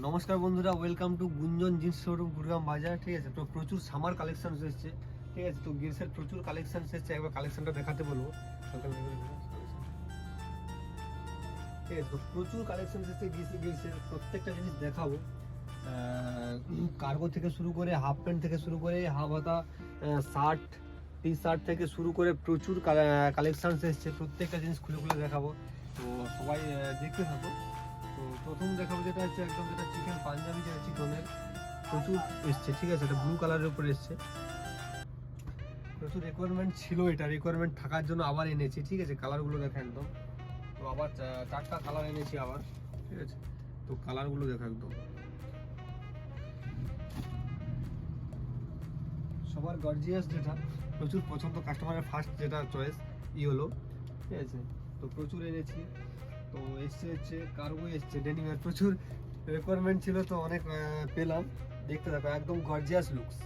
নমস্কার বন্ধুরা, welcome to গুঞ্জন জিন্স শোরুম গুড়গাম বাজার। ঠিক আছে, তো প্রচুর সামার কালেকশন এসেছে। ঠিক আছে, তো গিলসের প্রচুর কালেকশন এসেছে, একবার কালেকশনটা দেখাতে বলবো। ঠিক আছে, তো প্রচুর কালেকশন এসেছে গিলসের, প্রত্যেকটা জিনিস দেখাবো। কার্গো থেকে শুরু করে হাফ প্যান্ট থেকে শুরু করে হাফ হাতা শার্ট, টি শার্ট থেকে শুরু করে প্রচুর কালেকশন এসেছে। প্রত্যেকটা জিনিস খুলে খুলে দেখাবো, তো সবাই দেখতে থাকো। তো প্রথম দেখাবো যেটা হচ্ছে একদম যেটা চিকেন পাঞ্জাবি, যেটা চিকনের প্রচুর এসছে। ঠিক আছে, এটা ব্লু কালারের উপরে এসছে, প্রচুর রিকোয়ারমেন্ট ছিল, এটা রিকোয়ারমেন্ট থাকার জন্য আবার এনেছি। ঠিক আছে, কালারগুলো দেখো একদম, তো আবার চারটা কালার এনেছি আবার। ঠিক আছে, তো কালারগুলো দেখো একদম সবার গর্জিয়াস, যেটা প্রচুর পছন্দ, কাস্টমারের ফার্স্ট যেটা চয়েস হলো। ঠিক আছে, তো প্রচুর এনেছি। তো এসছে হচ্ছে কার্গো, এসছে ডেনিমের, প্রচুর রিকোয়ারমেন্ট ছিল, তো অনেক পেলাম। দেখতে থাকো, একদম গর্জিয়াস লুকস,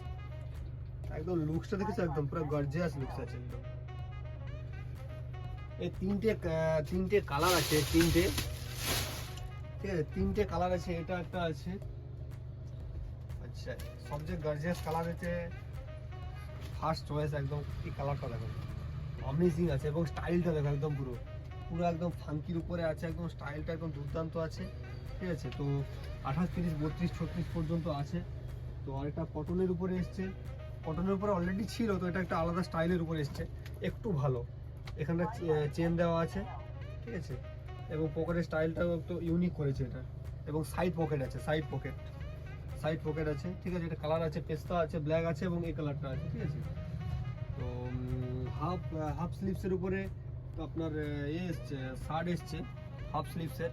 একদম লুকসটা দেখেছো, একদম পুরো গর্জিয়াস লুকস আছে একদম। এই তিনটে কালার আছে, তিনটে। ঠিক আছে, তিনটে কালার আছে, এটা একটা আছে। আচ্ছা, সবচেয়ে গর্জিয়াস কালার হচ্ছে ফার্স্ট চয়েস, একদম এই কালারটা দেখো, অ্যামেজিং আছে, এবং স্টাইলটা দেখো একদম পুরো পুরো একদম ফাঙ্কির উপরে আছে, একদম স্টাইলটা একদম দুর্দান্ত আছে। ঠিক আছে, তো 28, 30, 32, 36 পর্যন্ত আছে। তো আরেকটা কটনের উপরে এসছে, কটনের উপরে অলরেডি ছিল, তো এটা একটা আলাদা স্টাইলের উপরে এসছে, একটু ভালো। এখানটা চেন দেওয়া আছে। ঠিক আছে, এবং পকেটের স্টাইলটাও একটু ইউনিক করেছে এটা, এবং সাইড পকেট আছে, সাইড পকেট আছে। ঠিক আছে, এটা কালার আছে, পেস্তা আছে, ব্ল্যাক আছে, এবং এই কালারটা আছে। ঠিক আছে, তো হাফ স্লিভসের উপরে তো আপনার এসছে, শার্ট এসছে হাফ স্লিভসের,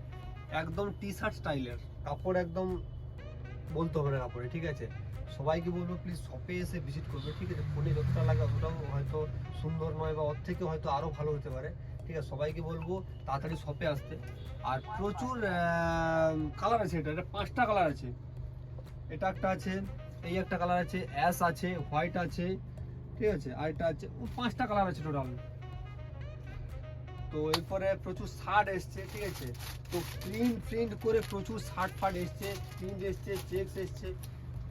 একদম টি শার্ট স্টাইলের কাপড়, একদম বলতে হবে না কাপড়ে। ঠিক আছে, সবাইকে বলবো প্লিজ শপে এসে ভিজিট করবে। ঠিক আছে, ফোনে যতটা লাগে অতটাও হয়তো সুন্দর নয়, বা ওর থেকে হয়তো আরও ভালো হতে পারে। ঠিক আছে, সবাইকে বলবো তাড়াতাড়ি শপে আসতে। আর প্রচুর কালার আছে, এটা 5টা কালার আছে। এটা একটা আছে, এই একটা কালার আছে, অ্যাশ আছে, হোয়াইট আছে। ঠিক আছে, আর এটা আছে, 5টা কালার আছে টোটাল। তো এরপরে প্রচুর শার্ট এসছে। ঠিক আছে, তো প্রিন্ট করে প্রচুর শার্ট ফার্ট এসছে, প্রিন্ট এসছে, চেকস এসছে।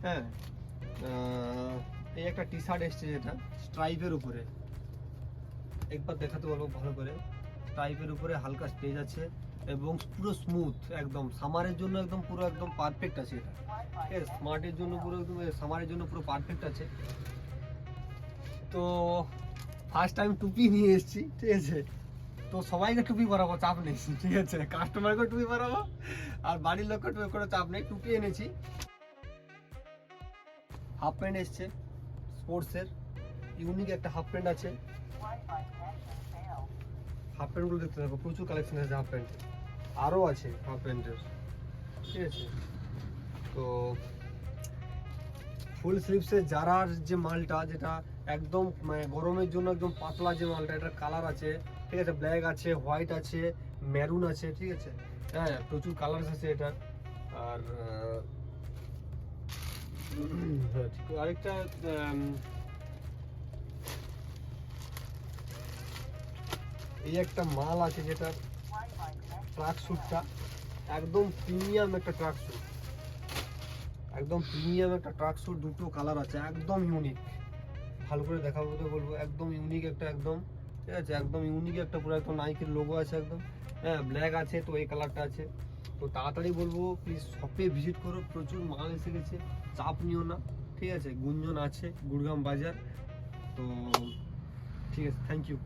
হ্যাঁ, এই একটা টি শার্ট এসছে, যেটা স্ট্রাইপের উপরে, একবার দেখাতে বলবো ভালো করে। স্ট্রাইপের উপরে হালকা স্টেজ আছে, এবং পুরো স্মুথ, একদম সামারের জন্য একদম পুরো একদম পারফেক্ট আছে এটা। ঠিক আছে, স্মার্টের জন্য পুরো একদম, সামারের জন্য পুরো পারফেক্ট আছে। তো ফার্স্ট টাইম টুপি নিয়ে এসেছি। ঠিক আছে, তো সবাইকে টুপি পরাবো, চাপ নেই। ঠিক আছে, কাস্টমারকে টুপি পরাবো, আর বাড়ির লোককে টুপি করে চাপ নেই। টুপি এনেছি, হাফ প্যান্ট এসছে স্পোর্টসের, ইউনিক একটা হাফ প্যান্ট আছে। হাফ প্যান্টগুলো দেখতে থাকো, প্রচুর কালেকশন আছে হাফ প্যান্টের, আরও আছে হাফ প্যান্টের। ঠিক আছে, তো ফুল স্লিভসের জারার যে মালটা, যেটা একদম গরমের জন্য একদম পাতলা যে মালটা, এটার কালার আছে। ঠিক আছে, ব্ল্যাক আছে, হোয়াইট আছে, মেরুন আছে। ঠিক আছে, হ্যাঁ, প্রচুর কালার আছে এটার। আর আরেকটা এই একটা মাল আছে, যেটা ট্রাক স্যুটটা একদম প্রিমিয়াম একটা ট্রাক স্যুট, একদম প্রিমিয়াম একটা ট্রাক স্যুট, দুটো কালার আছে, একদম ইউনিক। ভালো করে দেখাবো তো বলবো, একদম ইউনিক একটা, একদম। ঠিক আছে, একদম ইউনিক একটা, পুরো একদম নাইকের লোগো আছে একদম। হ্যাঁ, ব্ল্যাক আছে, তো এই কালারটা আছে। তো তাড়াতাড়ি বলবো প্লিজ শপে ভিজিট করো, প্রচুর মাল এসে গেছে, চাপ নিও না। ঠিক আছে, গুঞ্জন আছে গুড়গাম বাজার। তো ঠিক আছে, থ্যাংক ইউ।